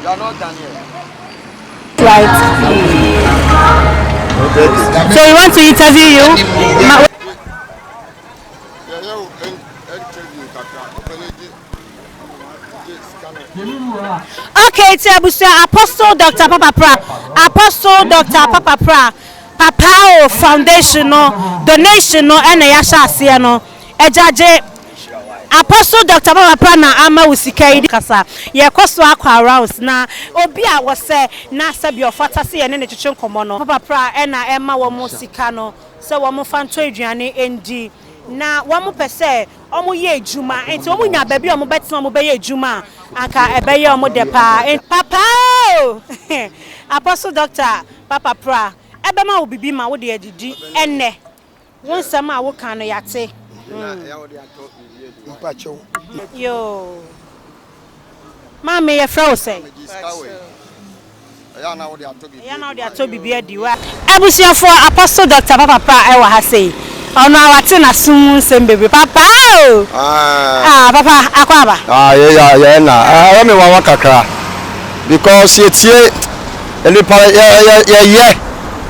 are not done yet. Right. So we want to interview you. Okay, it's Apostle Dr. Papa Pra. Apostle Dr. Papa Pra. Papa Foundation no donation no and yasha no. Ejaje Apostle Dr. Papa Pra na ama usika idi kasa. Ye koso akwa around na obi a wo se na sabi ofata se ye ne twetwe nkomo no. Papa Pra e na ema wo mo sika no. Se wo mo fanto aduane endi. Na wamu pese omu ye ejuma enti omu nya baby omu beti omu be ye ejuma aka ebe ye omu depa papa Apostle Dr. Papa Pra ebe ma obibi ma wo de adidi enne won sam a wo kan no yate yo mama ye fra o say ya na wo de atobi bi adi wa abusiafo Apostle Dr. Papa Pra e wa ha say ono awate na sum sem bebe papa papa akwaba yeah na me wa kakra because yetie ele pa yeah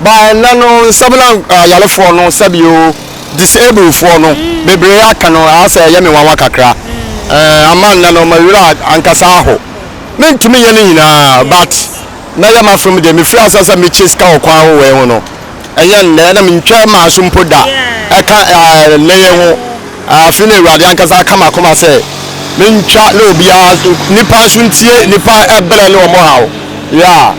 ba na no sabla yalefo no sabio disabled for no bebre aka no asa ye me wa kakra aman na no mawira ankasa ho mentumi ye ni na but na ya ma from dem free asasa me cheska okwa ho we ho no eyan na me ntwa ma so mpoda eka leye ho afine awade ankasa kama koma se me ntwa le obi a nipa so ntie nipa ebere le omo hawo ya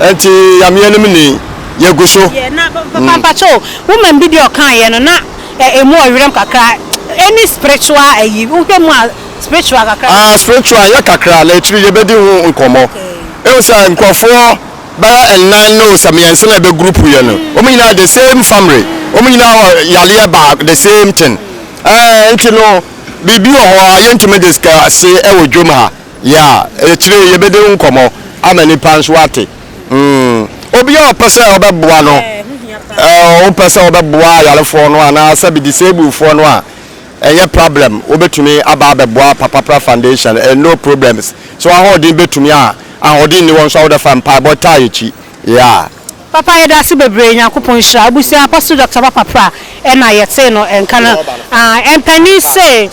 enti yamienim ni yeguso na papa cho woman video kan ye no na emu awirem kakra any spiritual ayi wohwemu spiritual kakra spiritual ya kakra la tiri ye bedi ho nkomo e say nkofo ba ennan no samiense na be group ye no omina the same family omina yale ba the same thing enti no bibi ho yentime diska se e wodwom ha ya tiri ye bedi nkomo amani panso ate obi o pese obeboa no o pese obeboa yalefo no ana sabi disabled fo no a eye problem obetumi aba abeboa Papa Pra Foundation no problems so ahodin betumi ahodin ni won so woda fam pa bota yichi yeah papa ye da se bebre Nyankopon hira abusia Apostle Dr. Papa Pra e na yete no enka na empani se